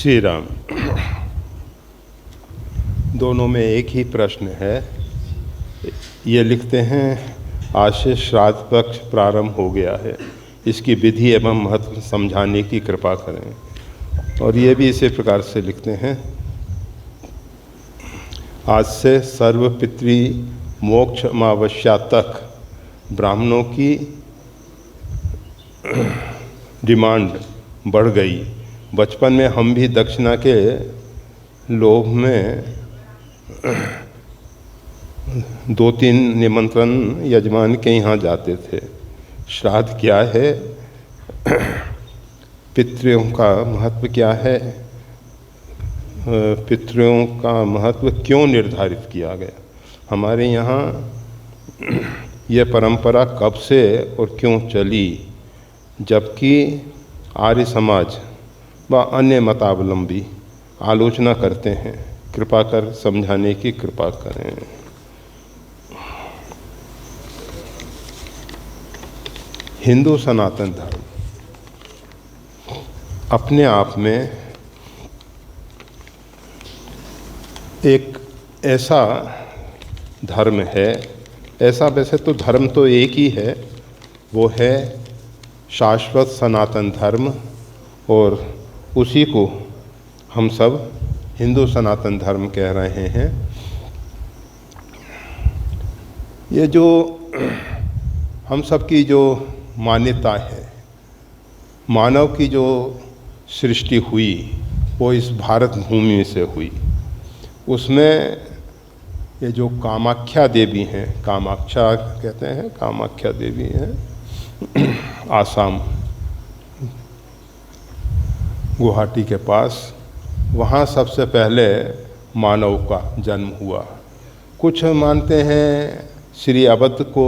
श्री राम। दोनों में एक ही प्रश्न है। ये लिखते हैं, आज से श्राद्ध पक्ष प्रारंभ हो गया है, इसकी विधि एवं महत्व समझाने की कृपा करें। और ये भी इसी प्रकार से लिखते हैं, आज से सर्व पितृ मोक्ष अमावस्या तक ब्राह्मणों की डिमांड बढ़ गई। बचपन में हम भी दक्षिणा के लोभ में 2-3 निमंत्रण यजमान के यहाँ जाते थे। श्राद्ध क्या है, पितरों का महत्व क्या है, पितरों का महत्व क्यों निर्धारित किया गया, हमारे यहाँ यह परंपरा कब से और क्यों चली, जबकि आर्य समाज व अन्य मतावलंबी आलोचना करते हैं। कृपा कर समझाने की कृपा करें। हिंदू सनातन धर्म अपने आप में एक ऐसा धर्म है, ऐसा वैसे तो धर्म तो एक ही है, वो है शाश्वत सनातन धर्म, और उसी को हम सब हिंदू सनातन धर्म कह रहे हैं। ये जो हम सब की जो मान्यता है, मानव की जो सृष्टि हुई वो इस भारत भूमि से हुई। उसमें ये जो कामाख्या देवी हैं, कामाख्या कहते हैं, कामाख्या देवी हैं आसाम गुवाहाटी के पास, वहाँ सबसे पहले मानव का जन्म हुआ। कुछ मानते हैं श्री अवध को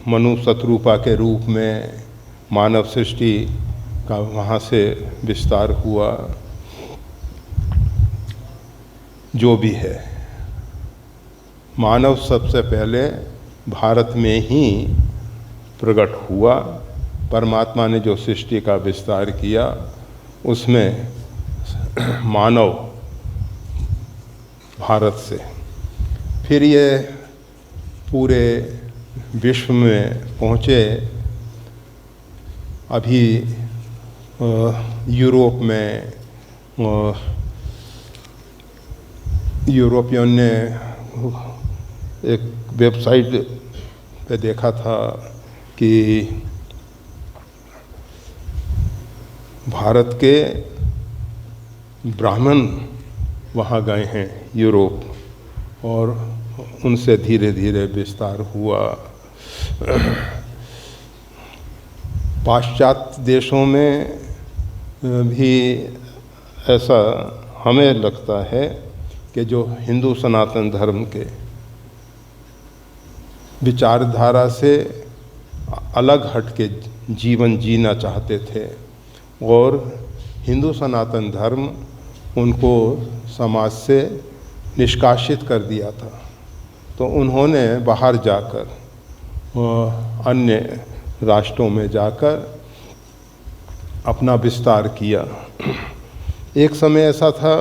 मनु शत्रुपा के रूप में मानव सृष्टि का वहाँ से विस्तार हुआ। जो भी है, मानव सबसे पहले भारत में ही प्रकट हुआ। परमात्मा ने जो सृष्टि का विस्तार किया उसमें मानव भारत से, फिर ये पूरे विश्व में पहुँचे। अभी यूरोप में यूरोपियन ने एक वेबसाइट पे देखा था कि भारत के ब्राह्मण वहाँ गए हैं यूरोप, और उनसे धीरे धीरे विस्तार हुआ। पाश्चात्य देशों में भी ऐसा हमें लगता है कि जो हिंदू सनातन धर्म के विचारधारा से अलग हट के जीवन जीना चाहते थे, और हिंदू सनातन धर्म उनको समाज से निष्कासित कर दिया था। तो उन्होंने बाहर जाकर, अन्य राष्ट्रों में जाकर अपना विस्तार किया। एक समय ऐसा था,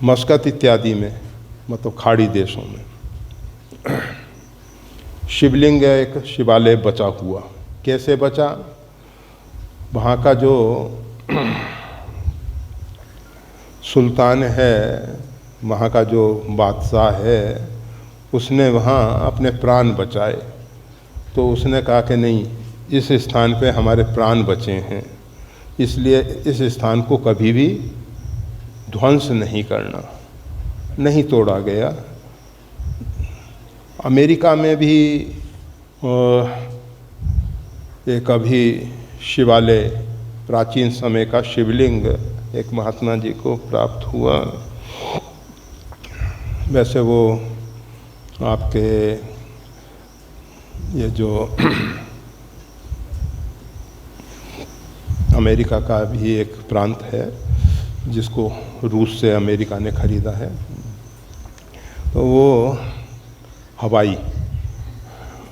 मस्कत इत्यादि में, मतलब खाड़ी देशों में, शिवलिंग एक शिवालय बचा हुआ। कैसे बचा? वहाँ का जो सुल्तान है, वहाँ का जो बादशाह है, उसने वहाँ अपने प्राण बचाए। तो उसने कहा कि नहीं, इस स्थान पे हमारे प्राण बचे हैं, इसलिए इस स्थान को कभी भी ध्वंस नहीं करना, नहीं तोड़ा गया। अमेरिका में भी एक अभी शिवालय, प्राचीन समय का शिवलिंग एक महात्मा जी को प्राप्त हुआ। वैसे वो आपके ये जो अमेरिका का भी एक प्रांत है जिसको रूस से अमेरिका ने खरीदा है, तो वो हवाई,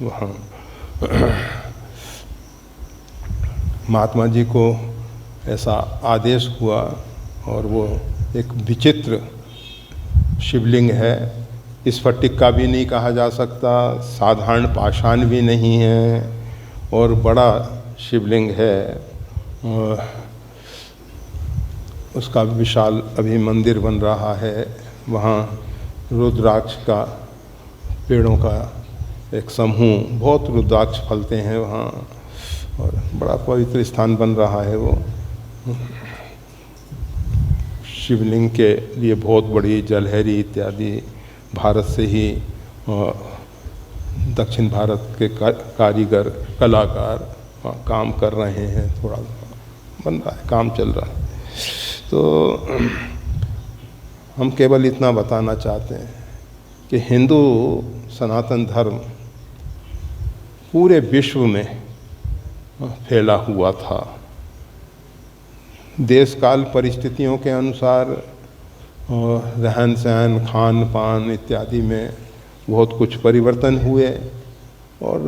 वहाँ महात्मा जी को ऐसा आदेश हुआ। और वो एक विचित्र शिवलिंग है। इस पर टिक्का भी नहीं कहा जा सकता, साधारण पाषाण भी नहीं है, और बड़ा शिवलिंग है। और उसका विशाल अभी मंदिर बन रहा है। वहाँ रुद्राक्ष का पेड़ों का एक समूह, बहुत रुद्राक्ष फलते हैं वहाँ, और बड़ा पवित्र स्थान बन रहा है वो। शिवलिंग के लिए बहुत बड़ी जलहरी इत्यादि भारत से ही दक्षिण भारत के कारीगर कलाकार काम कर रहे हैं। थोड़ा बन रहा है, काम चल रहा है। तो हम केवल इतना बताना चाहते हैं कि हिंदू सनातन धर्म पूरे विश्व में फैला हुआ था। देश काल परिस्थितियों के अनुसार रहन सहन, खान पान इत्यादि में बहुत कुछ परिवर्तन हुए, और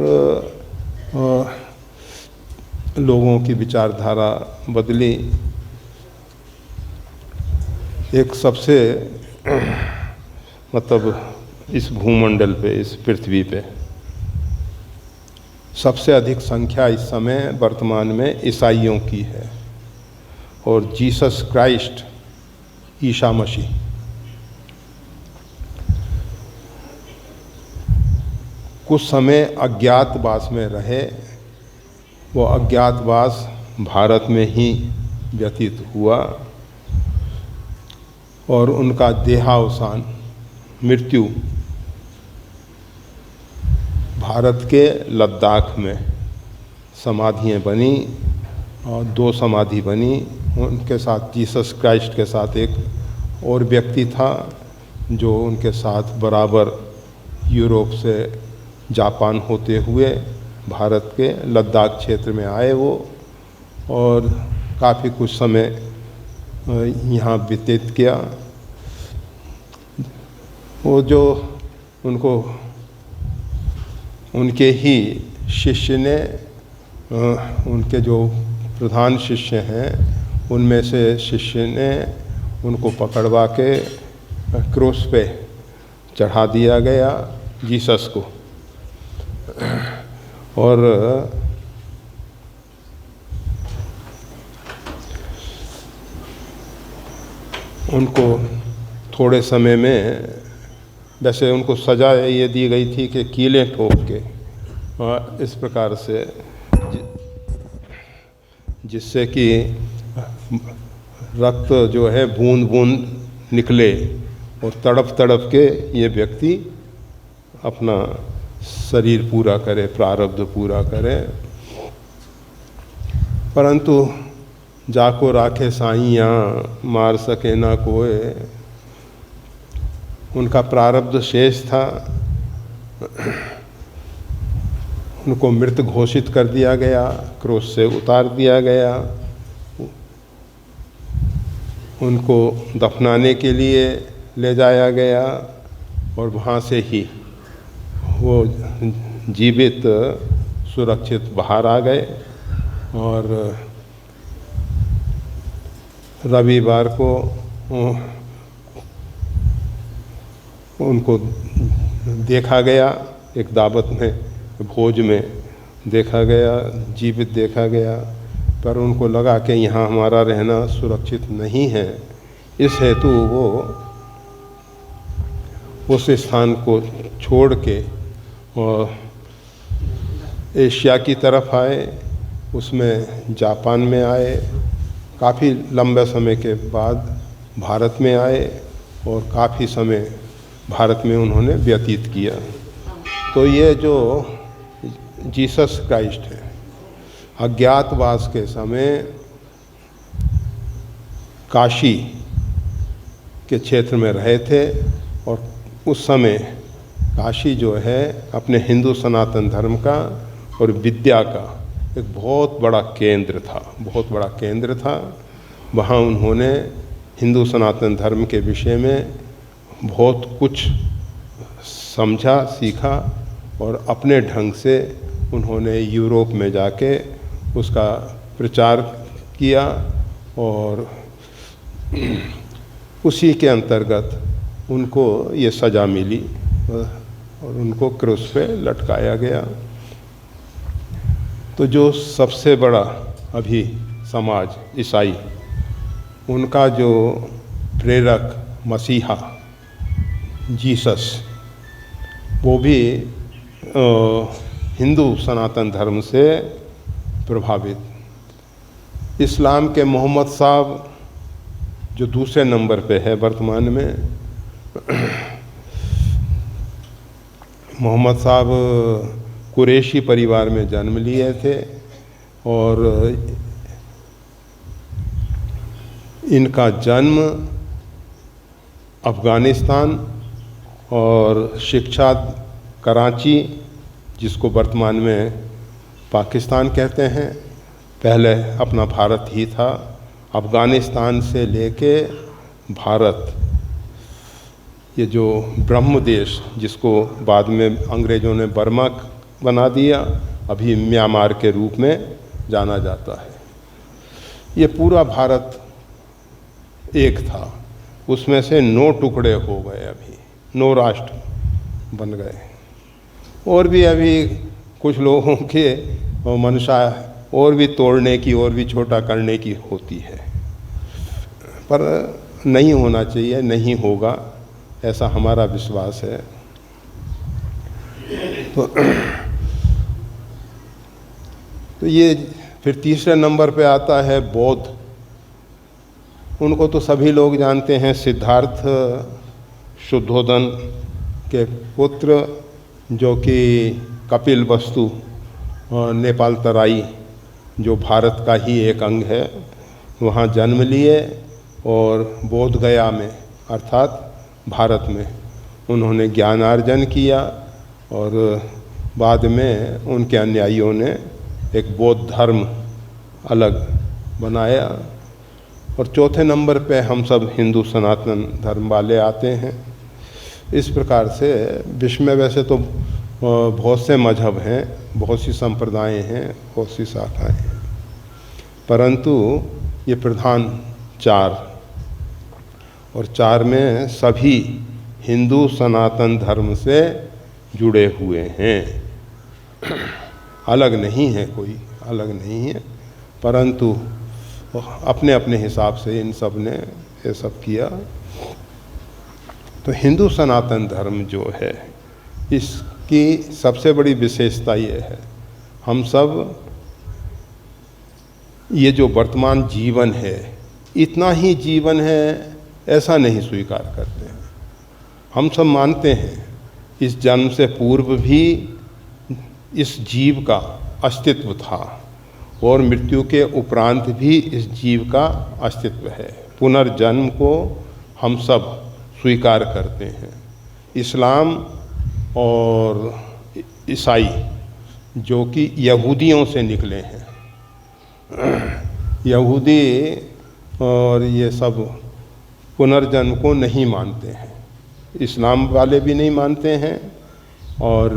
लोगों की विचारधारा बदली। एक सबसे मतलब इस भूमंडल पे, इस पृथ्वी पे सबसे अधिक संख्या इस समय वर्तमान में ईसाइयों की है, और जीसस क्राइस्ट, ईसा मसीह, कुछ समय अज्ञातवास में रहे। वो अज्ञातवास भारत में ही व्यतीत हुआ, और उनका देहावसान, मृत्यु भारत के लद्दाख में समाधियाँ बनी, और 2 समाधि बनी। उनके साथ जीसस क्राइस्ट के साथ एक और व्यक्ति था जो उनके साथ बराबर यूरोप से जापान होते हुए भारत के लद्दाख क्षेत्र में आए वो, और काफ़ी कुछ समय यहाँ व्यतीत किया। वो जो उनको उनके ही शिष्य ने, उनके जो प्रधान शिष्य हैं उनमें से शिष्य ने उनको पकड़वा के क्रूस पे चढ़ा दिया गया, जीसस को। और उनको थोड़े समय में, वैसे उनको सज़ा ये दी गई थी कि कीलें ठोक के, इस प्रकार से, जिससे कि रक्त जो है बूंद बूंद निकले, और तड़प तड़प के ये व्यक्ति अपना शरीर पूरा करे, प्रारब्ध पूरा करे। परंतु जाको राखे साइयाँ, मार सके ना कोई, उनका प्रारब्ध शेष था। उनको मृत घोषित कर दिया गया, क्रूस से उतार दिया गया। उनको दफनाने के लिए ले जाया गया, और वहाँ से ही वो जीवित सुरक्षित बाहर आ गए। और रविवार को उनको देखा गया, एक दावत में, भोज में देखा गया, जीवित देखा गया। पर उनको लगा कि यहाँ हमारा रहना सुरक्षित नहीं है, इस हेतु वो उस स्थान को छोड़ के और एशिया की तरफ आए, उसमें जापान में आए, काफ़ी लंबे समय के बाद भारत में आए, और काफ़ी समय भारत में उन्होंने व्यतीत किया। तो ये जो जीसस क्राइस्ट है, अज्ञातवास के समय काशी के क्षेत्र में रहे थे, और उस समय काशी जो है अपने हिंदू सनातन धर्म का और विद्या का एक बहुत बड़ा केंद्र था, बहुत बड़ा केंद्र था। वहाँ उन्होंने हिंदू सनातन धर्म के विषय में बहुत कुछ समझा, सीखा, और अपने ढंग से उन्होंने यूरोप में जाके उसका प्रचार किया और उसी के अंतर्गत उनको ये सज़ा मिली और उनको क्रूस पे लटकाया गया। तो जो सबसे बड़ा अभी समाज ईसाई, उनका जो प्रेरक मसीहा जीसस, वो भी हिंदू सनातन धर्म से प्रभावित। इस्लाम के मोहम्मद साहब जो दूसरे नंबर पे है वर्तमान में, मोहम्मद साहब कुरैशी परिवार में जन्म लिए थे और इनका जन्म अफ़गानिस्तान और शिक्षा कराची, जिसको वर्तमान में पाकिस्तान कहते हैं, पहले अपना भारत ही था, अफ़गानिस्तान से लेके भारत, ये जो ब्रह्म देश जिसको बाद में अंग्रेज़ों ने बर्मा बना दिया, अभी म्यांमार के रूप में जाना जाता है, ये पूरा भारत एक था। उसमें से 9 टुकड़े हो गए, अभी 9 राष्ट्र बन गए। और भी अभी कुछ लोगों के मंशा और भी तोड़ने की और भी छोटा करने की होती है, पर नहीं होना चाहिए, नहीं होगा, ऐसा हमारा विश्वास है। तो ये फिर तीसरे नंबर पे आता है बौद्ध। उनको तो सभी लोग जानते हैं, सिद्धार्थ शुद्धोधन के पुत्र, जो कि कपिल वस्तु नेपाल तराई, जो भारत का ही एक अंग है, वहाँ जन्म लिए और बोध गया में अर्थात भारत में उन्होंने ज्ञानार्जन किया और बाद में उनके अनुयायियों ने एक बौद्ध धर्म अलग बनाया। और चौथे नंबर पे हम सब हिंदू सनातन धर्म वाले आते हैं। इस प्रकार से विश्व में वैसे तो बहुत से मजहब हैं, बहुत सी संप्रदाय हैं, बहुत सी शाखाएं हैं, परंतु ये प्रधान 4 और 4 में सभी हिंदू सनातन धर्म से जुड़े हुए हैं, अलग नहीं है, कोई अलग नहीं है, परंतु अपने अपने हिसाब से इन सब ने ये सब किया। तो हिंदू सनातन धर्म जो है, इसकी सबसे बड़ी विशेषता ये है, हम सब ये जो वर्तमान जीवन है, इतना ही जीवन है ऐसा नहीं स्वीकार करते हैं। हम सब मानते हैं इस जन्म से पूर्व भी इस जीव का अस्तित्व था और मृत्यु के उपरांत भी इस जीव का अस्तित्व है। पुनर्जन्म को हम सब स्वीकार करते हैं। इस्लाम और ईसाई जो कि यहूदियों से निकले हैं, यहूदी और ये सब पुनर्जन्म को नहीं मानते हैं, इस्लाम वाले भी नहीं मानते हैं और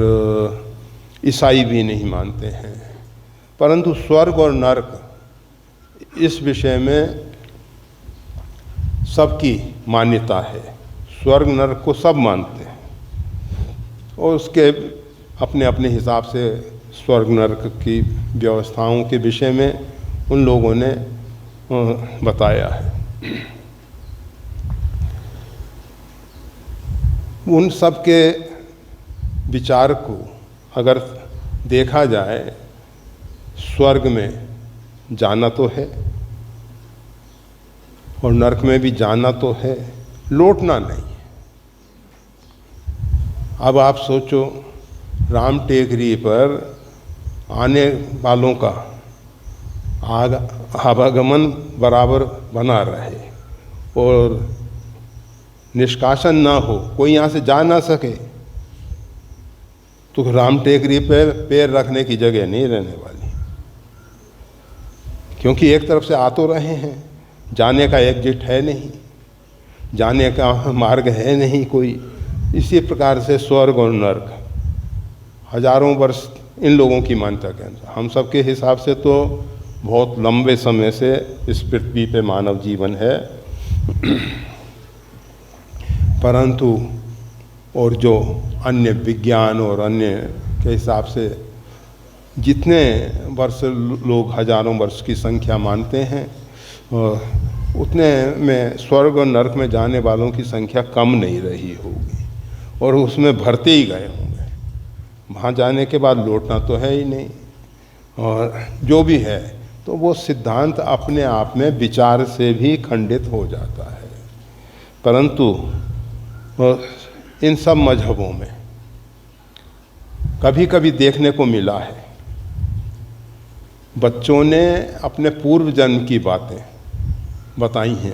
ईसाई भी नहीं मानते हैं, परंतु स्वर्ग और नरक इस विषय में सबकी मान्यता है। स्वर्ग नरक को सब मानते हैं और उसके अपने अपने हिसाब से स्वर्ग नरक की व्यवस्थाओं के विषय में उन लोगों ने बताया है। उन सब के विचार को अगर देखा जाए, स्वर्ग में जाना तो है और नरक में भी जाना तो है, लौटना नहीं है। अब आप सोचो, राम टेकरी पर आने वालों का आवागमन बराबर बना रहे और निष्कासन ना हो, कोई यहाँ से जा ना सके, तो राम टेकरी पर पैर रखने की जगह नहीं रहने वाली, क्योंकि एक तरफ से आ तो रहे हैं, जाने का एग्जिट है नहीं, जाने का मार्ग है नहीं कोई। इसी प्रकार से स्वर्ग और नरक हजारों वर्ष इन लोगों की मान्यता के अनुसार, हम सब के हिसाब से तो बहुत लंबे समय से इस पृथ्वी पे मानव जीवन है, परंतु और जो अन्य विज्ञान और अन्य के हिसाब से जितने वर्ष लोग हजारों वर्ष की संख्या मानते हैं, उतने में स्वर्ग और नरक में जाने वालों की संख्या कम नहीं रही होगी और उसमें भरते ही गए होंगे। वहाँ जाने के बाद लौटना तो है ही नहीं। और जो भी है तो वो सिद्धांत अपने आप में विचार से भी खंडित हो जाता है। परंतु इन सब मजहबों में कभी कभी देखने को मिला है, बच्चों ने अपने पूर्व जन्म की बातें बताई हैं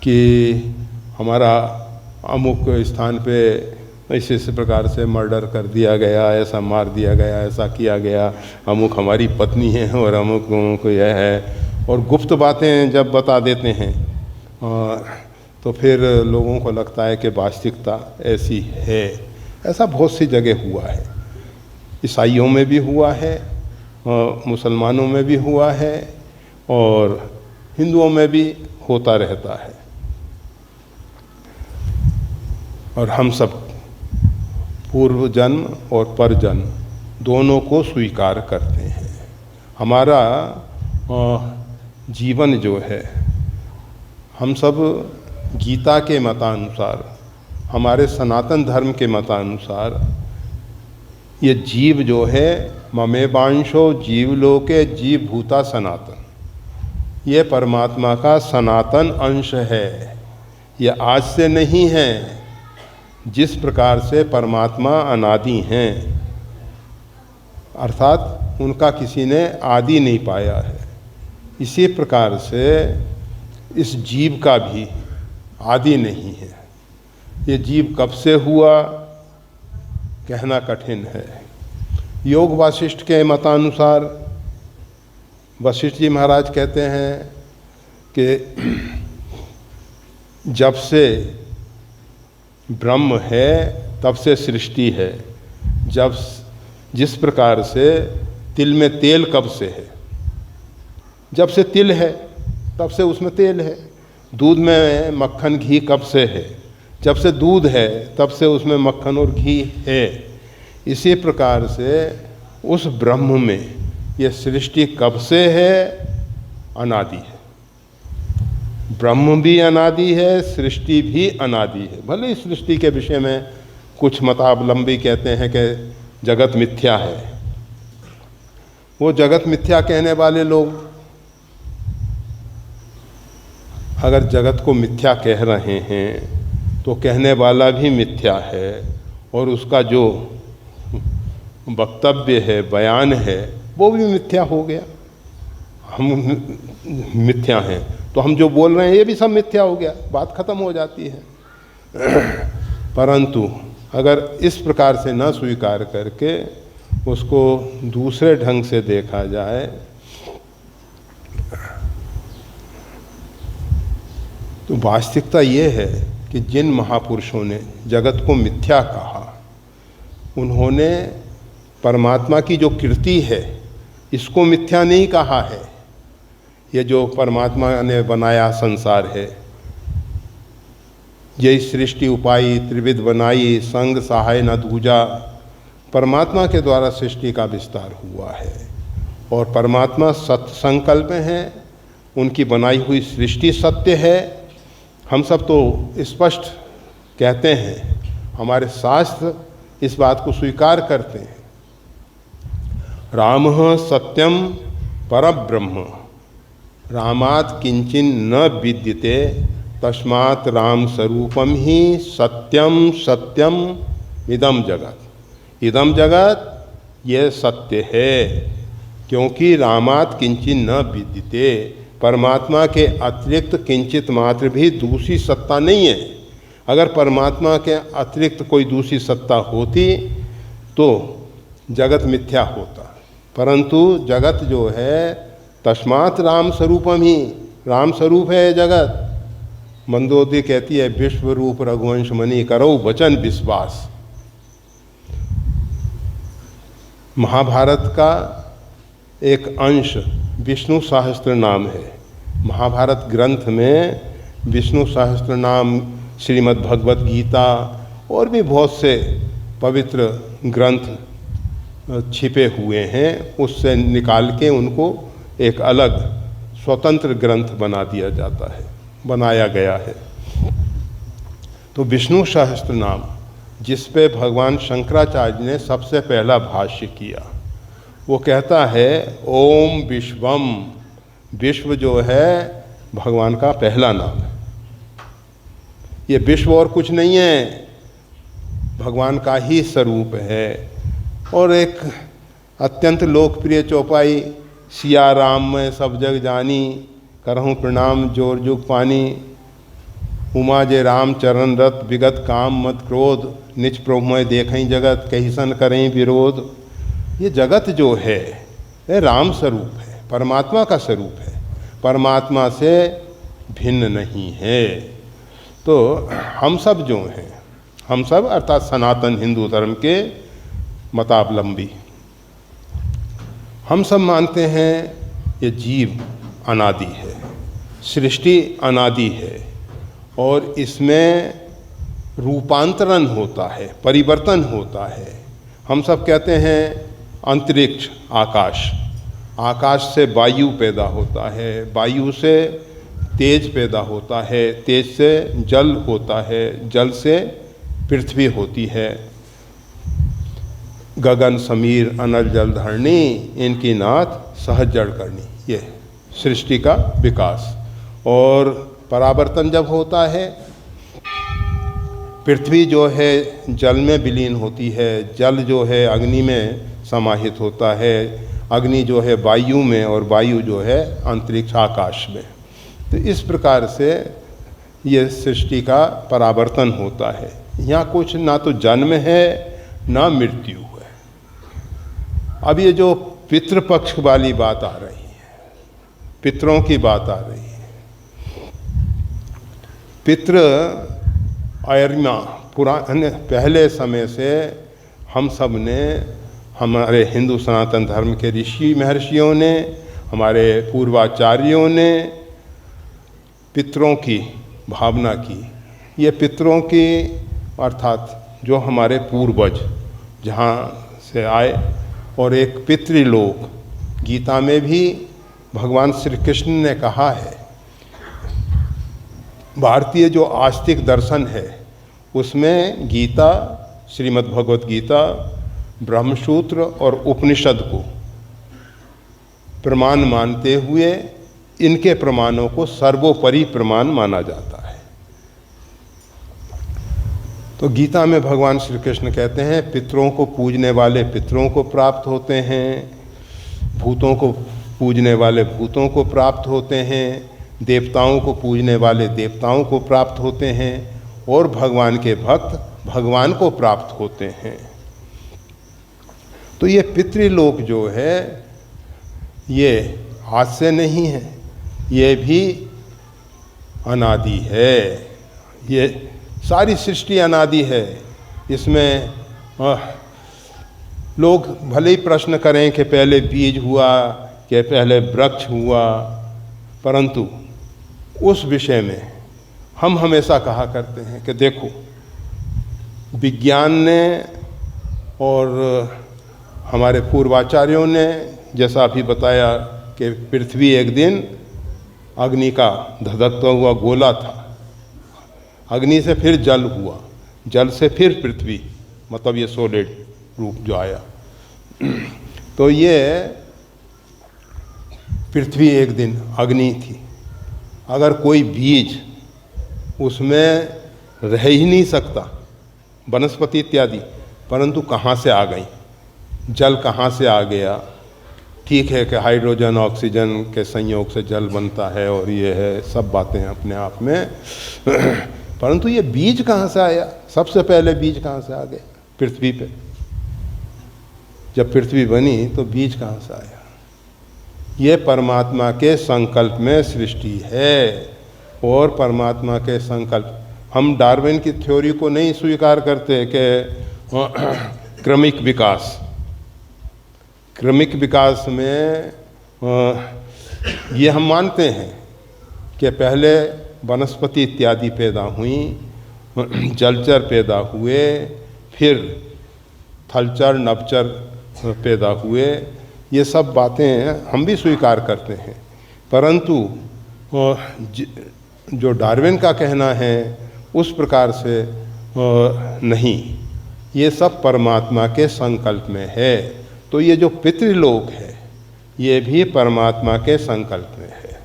कि हमारा अमुक स्थान पे ऐसे प्रकार से मर्डर कर दिया गया, ऐसा मार दिया गया, ऐसा किया गया, अमुक हमारी पत्नी है और अमुक को यह है, और गुप्त बातें जब बता देते हैं तो फिर लोगों को लगता है कि वास्तविकता ऐसी है। ऐसा बहुत सी जगह हुआ है, ईसाइयों में भी हुआ है, मुसलमानों में भी हुआ है और हिंदुओं में भी होता रहता है। और हम सब पूर्व जन्म और पर जन्म दोनों को स्वीकार करते हैं। हमारा जीवन जो है, हम सब गीता के मतानुसार, हमारे सनातन धर्म के मतानुसार, ये जीव जो है ममेवांशो जीवलोके जीव भूता सनातन, ये परमात्मा का सनातन अंश है। ये आज से नहीं है। जिस प्रकार से परमात्मा अनादि हैं, अर्थात उनका किसी ने आदि नहीं पाया है, इसी प्रकार से इस जीव का भी आदि नहीं है। ये जीव कब से हुआ कहना कठिन है। योग वासिष्ठ के मतानुसार वशिष्ठ जी महाराज कहते हैं कि जब से ब्रह्म है तब से सृष्टि है। जब जिस प्रकार से तिल में तेल कब से है, जब से तिल है तब से उसमें तेल है। दूध में मक्खन घी कब से है, जब से दूध है तब से उसमें मक्खन और घी है। इसी प्रकार से उस ब्रह्म में यह सृष्टि कब से है, अनादि है। ब्रह्म भी अनादि है, सृष्टि भी अनादि है। भले इस सृष्टि के विषय में कुछ मतावलंबी कहते हैं कि जगत मिथ्या है। वो जगत मिथ्या कहने वाले लोग अगर जगत को मिथ्या कह रहे हैं तो कहने वाला भी मिथ्या है और उसका जो वक्तव्य है, बयान है, वो भी मिथ्या हो गया। हम मिथ्या हैं तो हम जो बोल रहे हैं ये भी सब मिथ्या हो गया, बात खत्म हो जाती है। परंतु अगर इस प्रकार से न स्वीकार करके उसको दूसरे ढंग से देखा जाए तो वास्तविकता ये है कि जिन महापुरुषों ने जगत को मिथ्या कहा, उन्होंने परमात्मा की जो कृति है इसको मिथ्या नहीं कहा है। ये जो परमात्मा ने बनाया संसार है, ये सृष्टि उपाई त्रिविध बनाई, संग सहाय न दूजा, परमात्मा के द्वारा सृष्टि का विस्तार हुआ है। और परमात्मा सत्य संकल्प हैं, उनकी बनाई हुई सृष्टि सत्य है। हम सब तो स्पष्ट कहते हैं, हमारे शास्त्र इस बात को स्वीकार करते हैं। रामः सत्यम परब्रह्म, रामात् किंचिन न विद्यते, तस्मात् राम स्वरूपम ही सत्यम सत्यम इदम जगत। इदम जगत ये सत्य है, क्योंकि रामात् किंचिन न विद्यते, परमात्मा के अतिरिक्त किंचित मात्र भी दूसरी सत्ता नहीं है। अगर परमात्मा के अतिरिक्त कोई दूसरी सत्ता होती तो जगत मिथ्या होता। परंतु जगत जो है तस्मात् राम स्वरूपम ही, राम स्वरूप है जगत। मंदोदरी कहती है विश्व रूप रघुवंश मणि करो वचन विश्वास। महाभारत का एक अंश विष्णु सहस्त्र नाम है। महाभारत ग्रंथ में विष्णु सहस्त्र नाम, श्रीमद् भगवत गीता और भी बहुत से पवित्र ग्रंथ छिपे हुए हैं। उससे निकाल के उनको एक अलग स्वतंत्र ग्रंथ बना दिया जाता है, बनाया गया है। तो विष्णु सहस्त्र नाम, जिस पे भगवान शंकराचार्य ने सबसे पहला भाष्य किया, वो कहता है ओम विश्वम। विश्व जो है भगवान का पहला नाम है। ये विश्व और कुछ नहीं है, भगवान का ही स्वरूप है। और एक अत्यंत लोकप्रिय चौपाई, सिया राम मैं सब जग जानी, करहूँ प्रणाम जोर जुग पानी, उमा जे राम चरण रत, विगत काम मत क्रोध, निज प्रभु मैं देखें जगत, कहिसन करें विरोध। ये जगत जो है ये राम स्वरूप है, परमात्मा का स्वरूप है, परमात्मा से भिन्न नहीं है। तो हम सब जो हैं, हम सब अर्थात सनातन हिंदू धर्म के मतावलंबी, हम सब मानते हैं ये जीव अनादि है, सृष्टि अनादि है और इसमें रूपांतरण होता है, परिवर्तन होता है। हम सब कहते हैं अंतरिक्ष, आकाश, आकाश से वायु पैदा होता है, वायु से तेज पैदा होता है, तेज से जल होता है, जल से पृथ्वी होती है। गगन समीर अनल जल धरणी, इनकी नाथ सहज जड़ करनी, ये सृष्टि का विकास। और परावर्तन जब होता है, पृथ्वी जो है जल में विलीन होती है, जल जो है अग्नि में समाहित होता है, अग्नि जो है वायु में और वायु जो है अंतरिक्ष आकाश में। तो इस प्रकार से ये सृष्टि का परावर्तन होता है। यहाँ कुछ ना तो जन्म है ना मृत्यु है। अब ये जो पितृपक्ष वाली बात आ रही है, पितरों की बात आ रही है, पितृ आयर्मा पुराने पहले समय से हम सब ने, हमारे हिंदू सनातन धर्म के ऋषि महर्षियों ने, हमारे पूर्वाचार्यों ने पितरों की भावना की। ये पितरों की अर्थात जो हमारे पूर्वज जहाँ से आए, और एक पितृलोक, गीता में भी भगवान श्री कृष्ण ने कहा है, भारतीय जो आस्तिक दर्शन है उसमें गीता, श्रीमद् भगवत गीता, ब्रह्मसूत्र और उपनिषद को प्रमाण मानते हुए इनके प्रमाणों को सर्वोपरि प्रमाण माना जाता है। तो गीता में भगवान श्री कृष्ण कहते हैं पितरों को पूजने वाले पितरों को प्राप्त होते हैं, भूतों को पूजने वाले भूतों को प्राप्त होते हैं, देवताओं को पूजने वाले देवताओं को प्राप्त होते हैं, और भगवान के भक्त भगवान को प्राप्त होते हैं। तो ये पितृलोक जो है ये आज से नहीं है, ये भी अनादि है। ये सारी सृष्टि अनादि है। इसमें लोग भले ही प्रश्न करें कि पहले बीज हुआ कि पहले वृक्ष हुआ, परंतु उस विषय में हम हमेशा कहा करते हैं कि देखो, विज्ञान ने और हमारे पूर्वाचार्यों ने जैसा अभी बताया कि पृथ्वी एक दिन अग्नि का धधकता हुआ गोला था, अग्नि से फिर जल हुआ, जल से फिर पृथ्वी, मतलब ये सॉलिड रूप जो आया। तो ये पृथ्वी एक दिन अग्नि थी। अगर कोई बीज उसमें रह ही नहीं सकता, वनस्पति इत्यादि, परंतु कहाँ से आ गई, जल कहाँ से आ गया। ठीक है कि हाइड्रोजन ऑक्सीजन के संयोग से जल बनता है और ये है, सब बातें अपने आप में परंतु ये बीज कहाँ से आया? सबसे पहले बीज कहाँ से आ गया? पृथ्वी पे जब पृथ्वी बनी तो बीज कहाँ से आया? ये परमात्मा के संकल्प में सृष्टि है। और परमात्मा के संकल्प, हम डार्विन की थ्योरी को नहीं स्वीकार करते कि क्रमिक विकास, क्रमिक विकास में ये हम मानते हैं कि पहले वनस्पति इत्यादि पैदा हुई, जलचर पैदा हुए, फिर थलचर नभचर पैदा हुए। ये सब बातें हम भी स्वीकार करते हैं, परंतु जो डार्विन का कहना है उस प्रकार से नहीं, ये सब परमात्मा के संकल्प में है। तो ये जो पितृलोक है ये भी परमात्मा के संकल्प में है।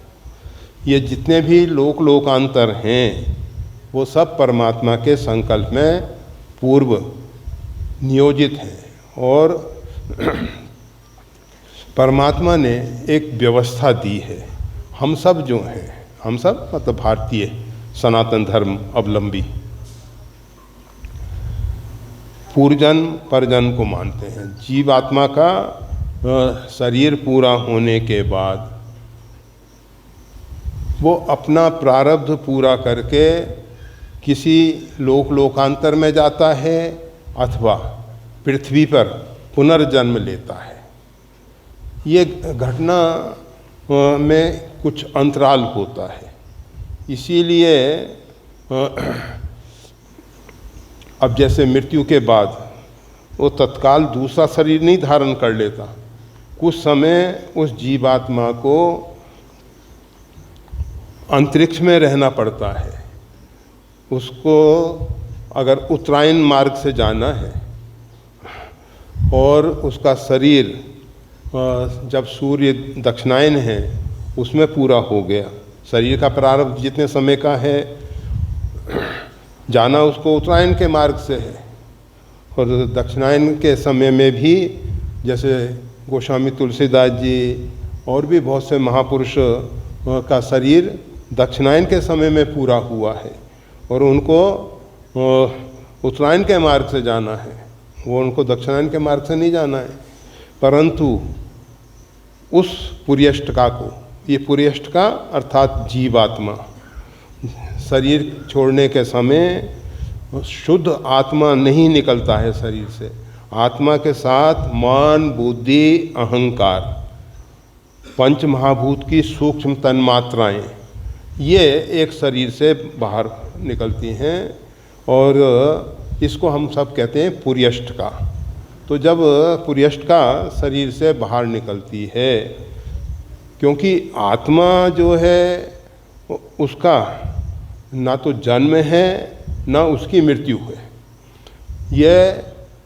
ये जितने भी लोकांतर हैं वो सब परमात्मा के संकल्प में पूर्व नियोजित हैं और परमात्मा ने एक व्यवस्था दी है। हम सब जो हैं, हम सब मतलब भारतीय सनातन धर्म अवलंबी पूर्वजन्म परजन्म को मानते हैं। जीवात्मा का शरीर पूरा होने के बाद वो अपना प्रारब्ध पूरा करके किसी लोकांतर में जाता है अथवा पृथ्वी पर पुनर्जन्म लेता है। ये घटना में कुछ अंतराल होता है, इसीलिए अब जैसे मृत्यु के बाद वो तत्काल दूसरा शरीर नहीं धारण कर लेता। कुछ समय उस जीवात्मा को अंतरिक्ष में रहना पड़ता है। उसको अगर उत्तरायण मार्ग से जाना है और उसका शरीर जब सूर्य दक्षिणायन है उसमें पूरा हो गया, शरीर का प्रारब्ध जितने समय का है, जाना उसको उत्तरायण के मार्ग से है। और दक्षिणायन के समय में भी जैसे गोस्वामी तुलसीदास जी और भी बहुत से महापुरुष का शरीर दक्षिणायन के समय में पूरा हुआ है और उनको उत्तरायण के मार्ग से जाना है, वो उनको दक्षिणायन के मार्ग से नहीं जाना है। परंतु उस पुर्यष्टका को, ये पुर्यष्टका अर्थात जीवात्मा शरीर छोड़ने के समय शुद्ध आत्मा नहीं निकलता है शरीर से। आत्मा के साथ मन बुद्धि अहंकार पंच महाभूत की सूक्ष्म तन्मात्राएं ये एक शरीर से बाहर निकलती हैं और इसको हम सब कहते हैं पुर्यष्टका। तो जब पुर्यष्टका शरीर से बाहर निकलती है, क्योंकि आत्मा जो है उसका ना तो जन्म है ना उसकी मृत्यु है। यह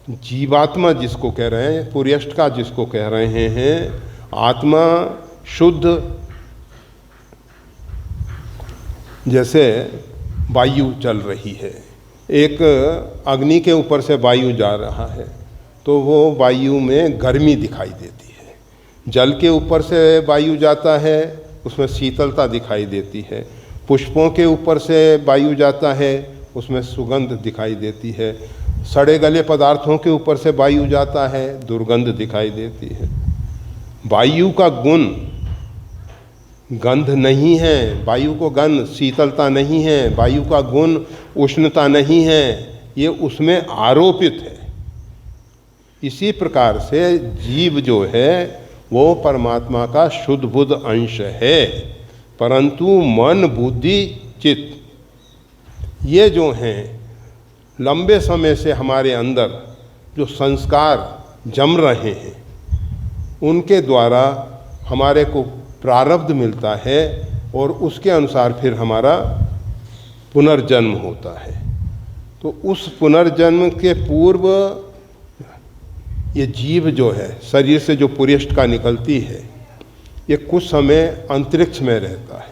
जीवात्मा जिसको कह रहे हैं, पुर्यष्टका जिसको कह रहे हैं, आत्मा शुद्ध जैसे वायु चल रही है, एक अग्नि के ऊपर से वायु जा रहा है तो वो वायु में गर्मी दिखाई देती है। जल के ऊपर से वायु जाता है उसमें शीतलता दिखाई देती है। पुष्पों के ऊपर से वायु जाता है उसमें सुगंध दिखाई देती है। सड़े गले पदार्थों के ऊपर से वायु जाता है दुर्गंध दिखाई देती है। वायु का गुण गंध नहीं है, वायु को गंध शीतलता नहीं है, वायु का गुण उष्णता नहीं है, ये उसमें आरोपित है। इसी प्रकार से जीव जो है वो परमात्मा का शुद्ध बुद्ध अंश है, परंतु मन बुद्धि चित्त ये जो हैं लंबे समय से हमारे अंदर जो संस्कार जम रहे हैं उनके द्वारा हमारे को प्रारब्ध मिलता है और उसके अनुसार फिर हमारा पुनर्जन्म होता है। तो उस पुनर्जन्म के पूर्व ये जीव जो है शरीर से जो पुर्यष्टका निकलती है ये कुछ समय अंतरिक्ष में रहता है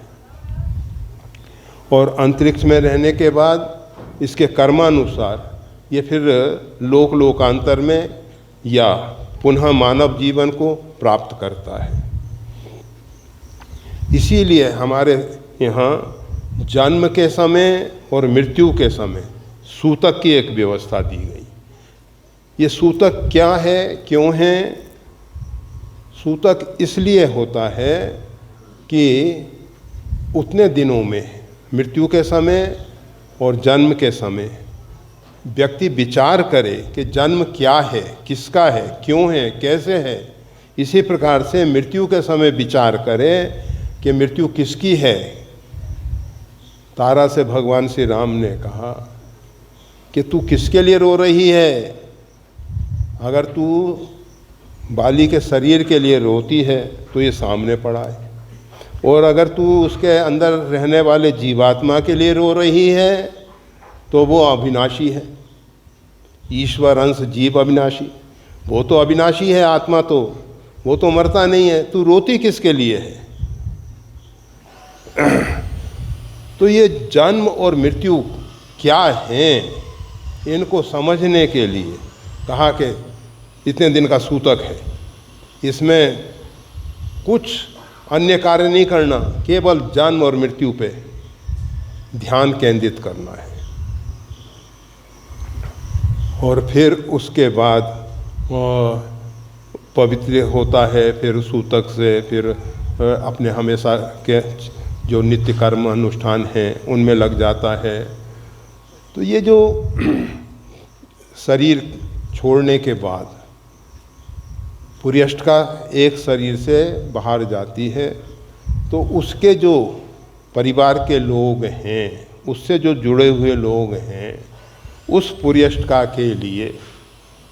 और अंतरिक्ष में रहने के बाद इसके कर्मानुसार ये फिर लोकांतर में या पुनः मानव जीवन को प्राप्त करता है। इसीलिए हमारे यहाँ जन्म के समय और मृत्यु के समय सूतक की एक व्यवस्था दी गई। ये सूतक क्या है, क्यों है? सूतक इसलिए होता है कि उतने दिनों में मृत्यु के समय और जन्म के समय व्यक्ति विचार करे कि जन्म क्या है, किसका है, क्यों है, कैसे है। इसी प्रकार से मृत्यु के समय विचार करे कि मृत्यु किसकी है, तारा से भगवान श्री राम ने कहा कि तू किसके लिए रो रही है? अगर तू बाली के शरीर के लिए रोती है तो ये सामने पड़ा है, और अगर तू उसके अंदर रहने वाले जीवात्मा के लिए रो रही है तो वो अविनाशी है। ईश्वर अंश जीव अविनाशी, वो तो अविनाशी है आत्मा, तो वो तो मरता नहीं है। तू रोती किसके लिए है? तो ये जन्म और मृत्यु क्या हैं, इनको समझने के लिए कहा कि इतने दिन का सूतक है, इसमें कुछ अन्य कार्य नहीं करना, केवल जन्म और मृत्यु पे ध्यान केंद्रित करना है। और फिर उसके बाद पवित्र होता है, फिर सूतक से फिर अपने हमेशा के जो नित्य कर्म अनुष्ठान हैं उनमें लग जाता है। तो ये जो शरीर छोड़ने के बाद पुर्यष्ट का एक शरीर से बाहर जाती है, तो उसके जो परिवार के लोग हैं, उससे जो जुड़े हुए लोग हैं, उस पुर्यष्टका के लिए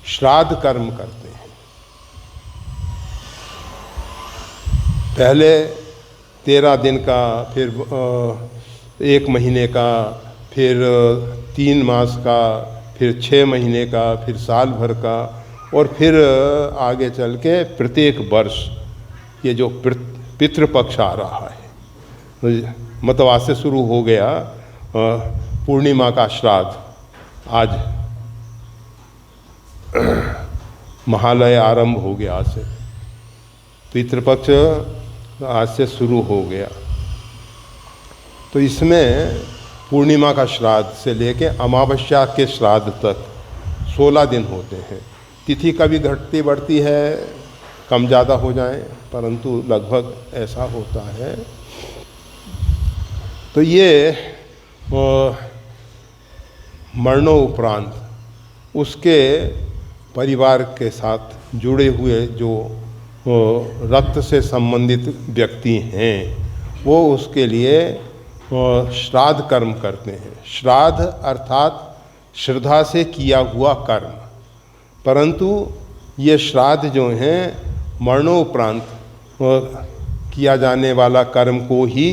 श्राद्ध कर्म करते हैं। पहले 13 दिन का, फिर 1 महीने का, फिर 3 मास का, फिर 6 महीने का, फिर साल भर का, और फिर आगे चल के प्रत्येक वर्ष ये जो पितृपक्ष आ रहा है, मतलब आज से शुरू हो गया पूर्णिमा का श्राद्ध। आज महालय आरंभ हो गया, आज से पितृपक्ष आज से शुरू हो गया। तो इसमें पूर्णिमा का श्राद्ध से लेके अमावस्या के श्राद्ध तक 16 दिन होते हैं। तिथि कभी घटती बढ़ती है, कम ज़्यादा हो जाए, परंतु लगभग ऐसा होता है। तो ये मरणोपरांत उसके परिवार के साथ जुड़े हुए जो रक्त से संबंधित व्यक्ति हैं, वो उसके लिए श्राद्ध कर्म करते हैं। श्राद्ध अर्थात श्रद्धा से किया हुआ कर्म, परंतु ये श्राद्ध जो हैं मरणोपरांत किया जाने वाला कर्म को ही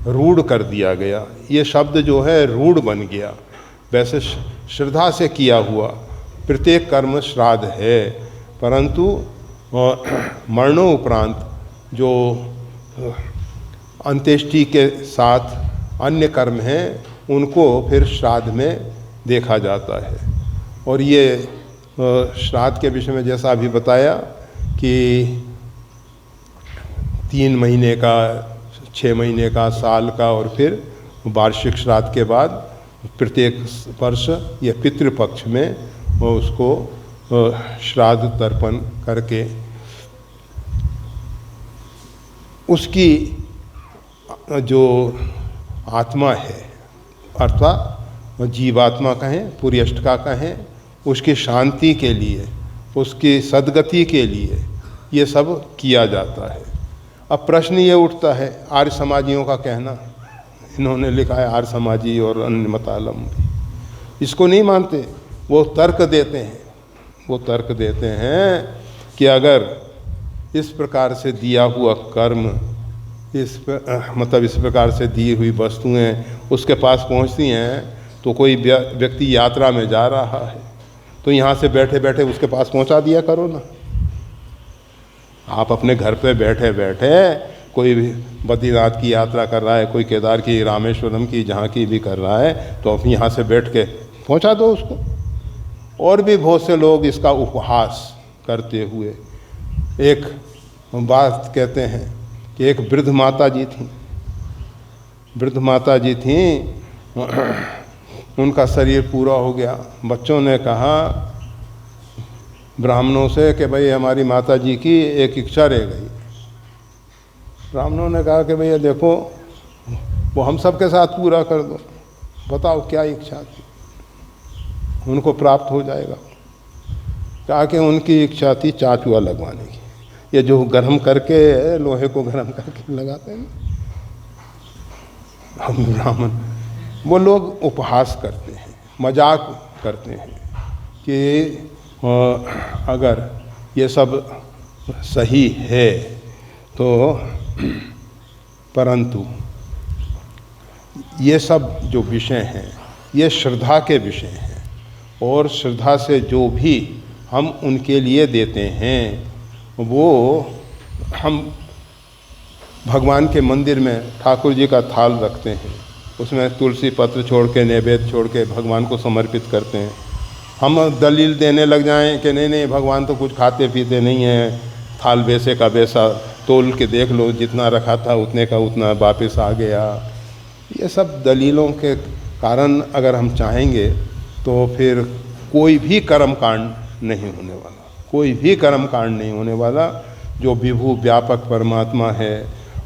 रूढ़ कर दिया गया। ये शब्द जो है रूढ़ बन गया। वैसे श्रद्धा से किया हुआ प्रत्येक कर्म श्राद्ध है, परंतु मरणोपरांत जो अंत्येष्टि के साथ अन्य कर्म हैं, उनको फिर श्राद्ध में देखा जाता है। और ये श्राद्ध के विषय में जैसा अभी बताया कि 3 महीने का, 6 महीने का, साल का, और फिर वार्षिक श्राद्ध के बाद प्रत्येक वर्ष ये पितृपक्ष में उसको श्राद्ध तर्पण करके उसकी जो आत्मा है, अर्थात जीवात्मा कहें, पुर्यष्टका कहें, उसकी शांति के लिए, उसकी सद्गति के लिए ये सब किया जाता है। अब प्रश्न ये उठता है, आर्य समाजियों का कहना, इन्होंने लिखा है आर्य समाजी और अन्य मतावलंबी, इसको नहीं मानते। वो तर्क देते हैं, वो तर्क देते हैं कि अगर इस प्रकार से दिया हुआ कर्म, इस प्रकार से दी हुई वस्तुएं उसके पास पहुंचती हैं, तो कोई व्यक्ति यात्रा में जा रहा है तो यहाँ से बैठे बैठे उसके पास पहुंचा दिया करो ना। आप अपने घर पे बैठे बैठे, कोई बद्रीनाथ की यात्रा कर रहा है, कोई केदार की, रामेश्वरम की, जहाँ की भी कर रहा है, तो आप यहाँ से बैठ के पहुँचा दो उसको। और भी बहुत से लोग इसका उपहास करते हुए एक बात कहते हैं कि एक वृद्ध माता जी थी, वृद्ध माता जी थी, उनका शरीर पूरा हो गया। बच्चों ने कहा ब्राह्मणों से कि भाई हमारी माता जी की एक इच्छा रह गई। ब्राह्मणों ने कहा कि भैया देखो, वो हम सब के साथ पूरा कर दो, बताओ क्या इच्छा थी, उनको प्राप्त हो जाएगा। कहा कि उनकी इच्छा थी चाचुआ लगवाने की, ये जो गर्म करके लोहे को गर्म करके लगाते हैं, हम ब्राह्मण, वो लोग उपहास करते हैं, मजाक करते हैं कि अगर ये सब सही है तो, परंतु ये सब जो विषय हैं ये श्रद्धा के विषय हैं, और श्रद्धा से जो भी हम उनके लिए देते हैं वो हम भगवान के मंदिर में ठाकुर जी का थाल रखते हैं, उसमें तुलसी पत्र छोड़ के, नैवेद्य छोड़ के भगवान को समर्पित करते हैं। हम दलील देने लग जाएं कि नहीं नहीं भगवान तो कुछ खाते पीते नहीं हैं, थाल वैसे का वैसा, तोल के देख लो, जितना रखा था उतने का उतना वापस आ गया। ये सब दलीलों के कारण अगर हम चाहेंगे तो फिर कोई भी कर्म कांड नहीं होने वाला, कोई भी कर्म कांड नहीं होने वाला। जो विभु व्यापक परमात्मा है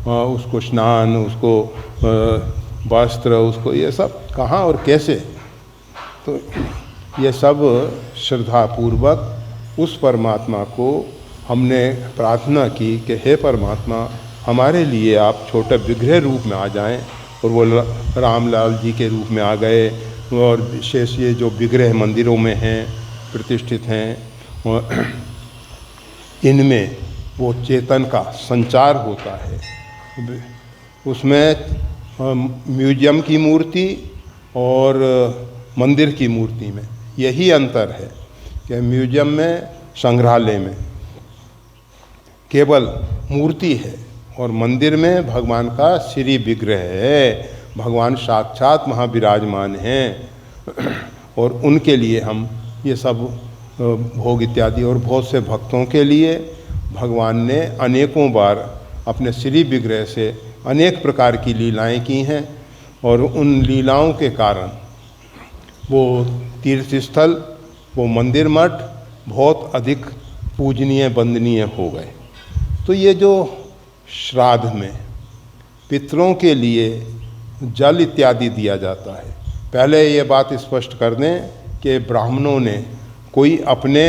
उसको स्नान, उसको वस्त्र, उसको ये सब कहाँ और कैसे, तो ये सब श्रद्धापूर्वक उस परमात्मा को हमने प्रार्थना की कि हे परमात्मा हमारे लिए आप छोटे विग्रह रूप में आ जाएं, और वो रामलाल जी के रूप में आ गए। और विशेष ये जो विग्रह मंदिरों में हैं, प्रतिष्ठित हैं, इनमें वो चेतन का संचार होता है। उसमें म्यूजियम की मूर्ति और मंदिर की मूर्ति में यही अंतर है कि म्यूजियम में, संग्रहालय में केवल मूर्ति है, और मंदिर में भगवान का श्री विग्रह है, भगवान साक्षात वहाँ विराजमान हैं, और उनके लिए हम ये सब भोग इत्यादि, और बहुत से भक्तों के लिए भगवान ने अनेकों बार अपने श्री विग्रह से अनेक प्रकार की लीलाएं की हैं, और उन लीलाओं के कारण वो तीर्थ स्थल, वो मंदिर मठ बहुत अधिक पूजनीय वंदनीय हो गए। तो ये जो श्राद्ध में पितरों के लिए जल इत्यादि दिया जाता है, पहले ये बात स्पष्ट कर दें कि ब्राह्मणों ने कोई अपने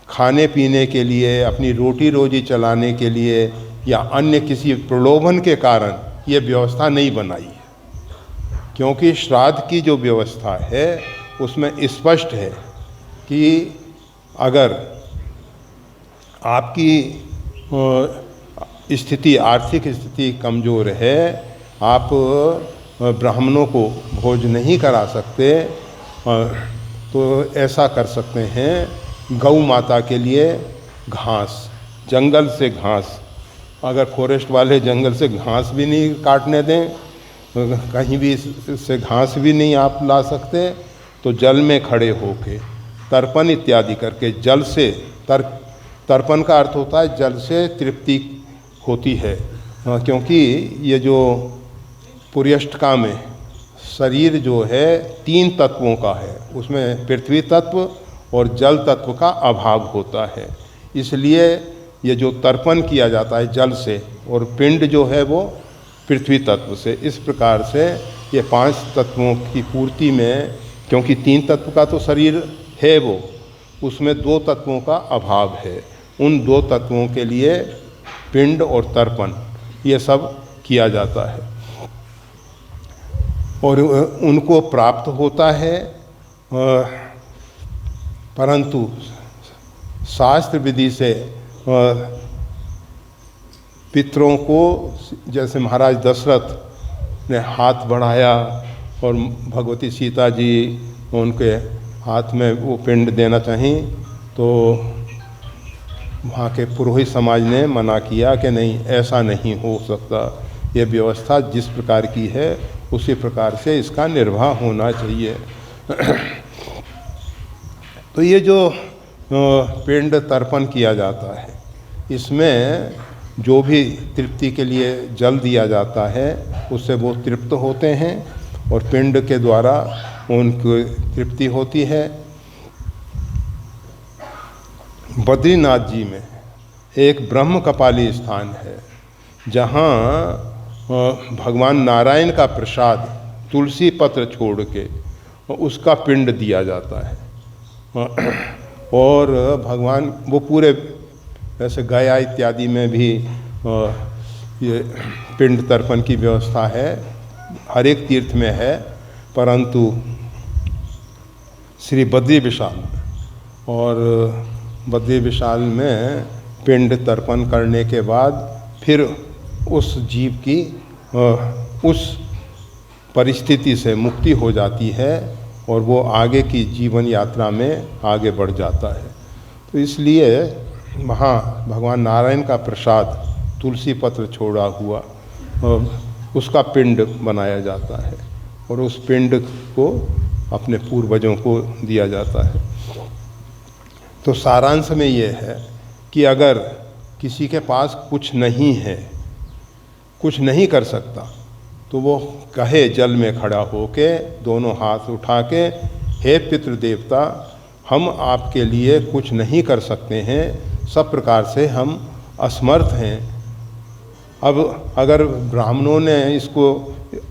खाने पीने के लिए, अपनी रोटी रोजी चलाने के लिए या अन्य किसी प्रलोभन के कारण ये व्यवस्था नहीं बनाई है, क्योंकि श्राद्ध की जो व्यवस्था है उसमें स्पष्ट है कि अगर आपकी स्थिति, आर्थिक स्थिति कमज़ोर है, आप ब्राह्मणों को भोज नहीं करा सकते, तो ऐसा कर सकते हैं गौ माता के लिए घास, जंगल से घास, अगर फॉरेस्ट वाले जंगल से घास भी नहीं काटने दें, कहीं भी से घास भी नहीं आप ला सकते, तो जल में खड़े होके तर्पण इत्यादि करके जल से, तर्पण का अर्थ होता है जल से तृप्ति होती है, क्योंकि ये जो पुर्यष्टका में शरीर जो है 3 तत्वों का है, उसमें पृथ्वी तत्व और जल तत्व का अभाव होता है, इसलिए ये जो तर्पण किया जाता है जल से, और पिंड जो है वो पृथ्वी तत्व से। इस प्रकार से ये 5 तत्वों की पूर्ति में, क्योंकि 3 तत्व का तो शरीर है वो, उसमें 2 तत्वों का अभाव है, उन 2 तत्वों के लिए पिंड और तर्पण ये सब किया जाता है, और उनको प्राप्त होता है। परंतु शास्त्र विधि से पितरों को, जैसे महाराज दशरथ ने हाथ बढ़ाया और भगवती सीता जी उनके हाथ में वो पिंड देना चाहिए, तो वहाँ के पुरोहित समाज ने मना किया कि नहीं, ऐसा नहीं हो सकता, ये व्यवस्था जिस प्रकार की है उसी प्रकार से इसका निर्वाह होना चाहिए। तो ये जो पिंड तर्पण किया जाता है, इसमें जो भी तृप्ति के लिए जल दिया जाता है उससे वो तृप्त होते हैं, और पिंड के द्वारा उनकी तृप्ति होती है। बद्रीनाथ जी में एक ब्रह्म कपाली स्थान है, जहाँ भगवान नारायण का प्रसाद तुलसी पत्र छोड़ के उसका पिंड दिया जाता है, और भगवान वो पूरे, वैसे गया इत्यादि में भी ये पिंड तर्पण की व्यवस्था है, हर एक तीर्थ में है, परंतु श्री बद्री विशाल और बद्री विशाल में पिंड तर्पण करने के बाद फिर उस जीव की उस परिस्थिति से मुक्ति हो जाती है और वो आगे की जीवन यात्रा में आगे बढ़ जाता है। तो इसलिए वहाँ भगवान नारायण का प्रसाद तुलसी पत्र छोड़ा हुआ उसका पिंड बनाया जाता है और उस पिंड को अपने पूर्वजों को दिया जाता है। तो सारांश में ये है कि अगर किसी के पास कुछ नहीं है, कुछ नहीं कर सकता, तो वो कहे जल में खड़ा होके दोनों हाथ उठा के, हे पितृ देवता, हम आपके लिए कुछ नहीं कर सकते हैं, सब प्रकार से हम असमर्थ हैं। अब अगर ब्राह्मणों ने इसको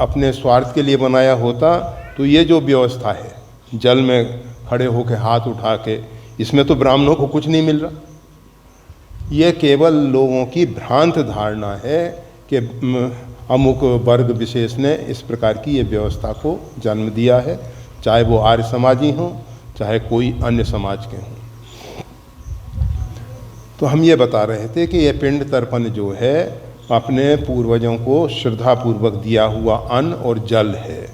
अपने स्वार्थ के लिए बनाया होता तो ये जो व्यवस्था है जल में खड़े होके हाथ उठा के, इसमें तो ब्राह्मणों को कुछ नहीं मिल रहा। ये केवल लोगों की भ्रांत धारणा है कि अमुक वर्ग विशेष ने इस प्रकार की ये व्यवस्था को जन्म दिया है, चाहे वो आर्य समाजी हों चाहे कोई अन्य समाज के हों। तो हम ये बता रहे थे कि ये पिंड तर्पण जो है अपने पूर्वजों को श्रद्धापूर्वक दिया हुआ अन्न और जल है,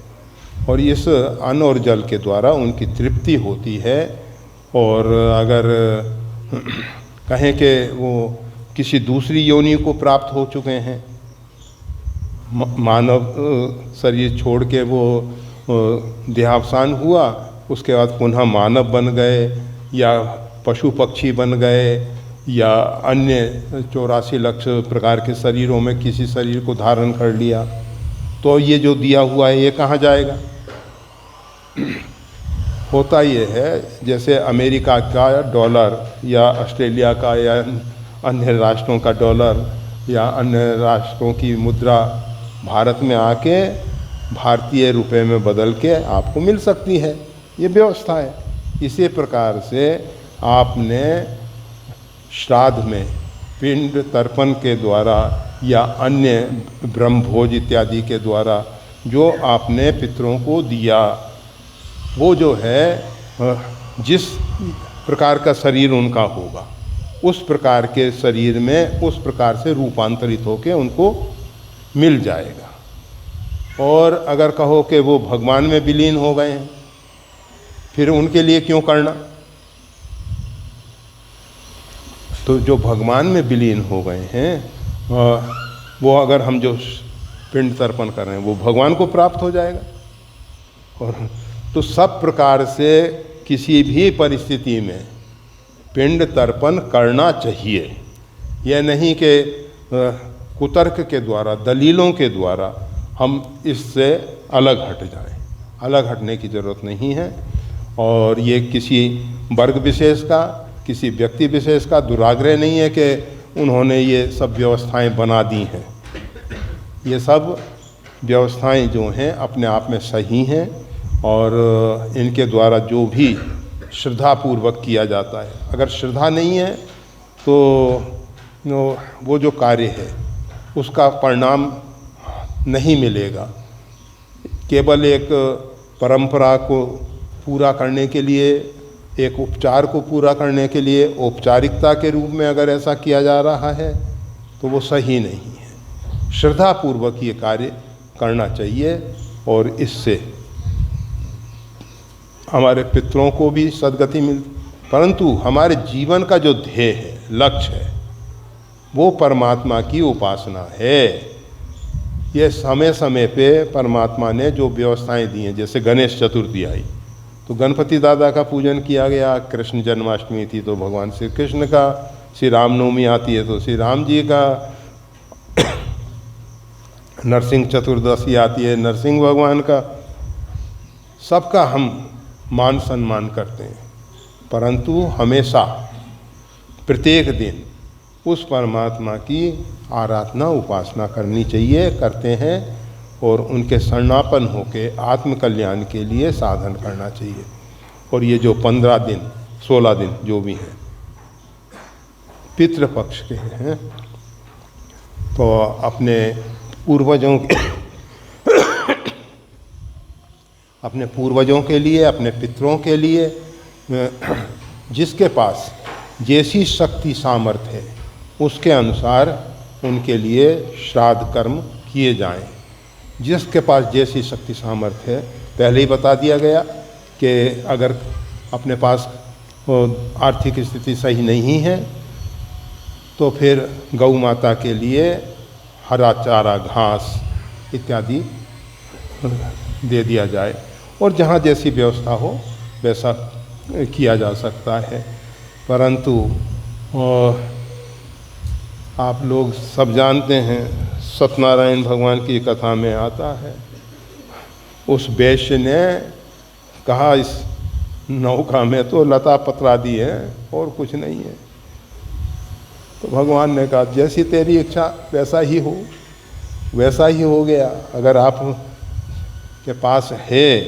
और इस अन्न और जल के द्वारा उनकी तृप्ति होती है। और अगर कहें कि वो किसी दूसरी योनि को प्राप्त हो चुके हैं, मानव शरीर छोड़ के वो देहावसान हुआ, उसके बाद पुनः मानव बन गए या पशु पक्षी बन गए या अन्य 84 लाख प्रकार के शरीरों में किसी शरीर को धारण कर लिया, तो ये जो दिया हुआ है ये कहाँ जाएगा? होता ये है जैसे अमेरिका का डॉलर या ऑस्ट्रेलिया का या अन्य राष्ट्रों का डॉलर या अन्य राष्ट्रों की मुद्रा भारत में आके भारतीय रुपए में बदल के आपको मिल सकती है, ये व्यवस्था है। इसी प्रकार से आपने श्राद्ध में पिंड तर्पण के द्वारा या अन्य ब्रह्मभोज इत्यादि के द्वारा जो आपने पितरों को दिया, वो जो है जिस प्रकार का शरीर उनका होगा उस प्रकार के शरीर में उस प्रकार से रूपांतरित होकर उनको मिल जाएगा। और अगर कहो कि वो भगवान में विलीन हो गए हैं, फिर उनके लिए क्यों करना? तो जो भगवान में विलीन हो गए हैं वो अगर हम जो पिंड तर्पण कर रहे हैं वो भगवान को प्राप्त हो जाएगा। और तो सब प्रकार से किसी भी परिस्थिति में पिंड तर्पण करना चाहिए। यह नहीं कि कुतर्क के द्वारा, दलीलों के द्वारा हम इससे अलग हट जाएं। अलग हटने की ज़रूरत नहीं है। और ये किसी वर्ग विशेष का, किसी व्यक्ति विशेष का दुराग्रह नहीं है कि उन्होंने ये सब व्यवस्थाएं बना दी हैं। ये सब व्यवस्थाएं जो हैं अपने आप में सही हैं और इनके द्वारा जो भी श्रद्धापूर्वक किया जाता है, अगर श्रद्धा नहीं है तो वो जो कार्य है उसका परिणाम नहीं मिलेगा। केवल एक परंपरा को पूरा करने के लिए, एक उपचार को पूरा करने के लिए औपचारिकता के रूप में अगर ऐसा किया जा रहा है तो वो सही नहीं है। श्रद्धापूर्वक ये कार्य करना चाहिए और इससे हमारे पितरों को भी सद्गति मिलती। परंतु हमारे जीवन का जो ध्येय है, लक्ष्य है, वो परमात्मा की उपासना है। ये समय समय पे परमात्मा ने जो व्यवस्थाएं दी हैं, जैसे गणेश चतुर्थी आई तो गणपति दादा का पूजन किया गया, कृष्ण जन्माष्टमी थी तो भगवान श्री कृष्ण का, श्री रामनवमी आती है तो श्री राम जी का, नरसिंह चतुर्दशी आती है नरसिंह भगवान का। सबका हम मान सम्मान करते हैं, परंतु हमेशा प्रत्येक दिन उस परमात्मा की आराधना उपासना करनी चाहिए, करते हैं, और उनके शरणापन्न होके आत्म कल्याण के लिए साधन करना चाहिए। और ये जो 15 दिन 16 दिन जो भी हैं पितृपक्ष के हैं, तो अपने पूर्वजों के अपने पूर्वजों के लिए, अपने पितरों के लिए, जिसके पास जैसी शक्ति सामर्थ्य है उसके अनुसार उनके लिए श्राद्ध कर्म किए जाएं। जिसके पास जैसी शक्ति सामर्थ्य है, पहले ही बता दिया गया कि अगर अपने पास आर्थिक स्थिति सही नहीं है तो फिर गौ माता के लिए हरा चारा, घास इत्यादि दे दिया जाए, और जहाँ जैसी व्यवस्था हो वैसा किया जा सकता है। परंतु आप लोग सब जानते हैं, सत्यनारायण भगवान की कथा में आता है, उस वैश्य ने कहा इस नौका में तो लता पत्रादि है और कुछ नहीं है। तो भगवान ने कहा जैसी तेरी इच्छा वैसा ही हो, वैसा ही हो गया। अगर आप के पास है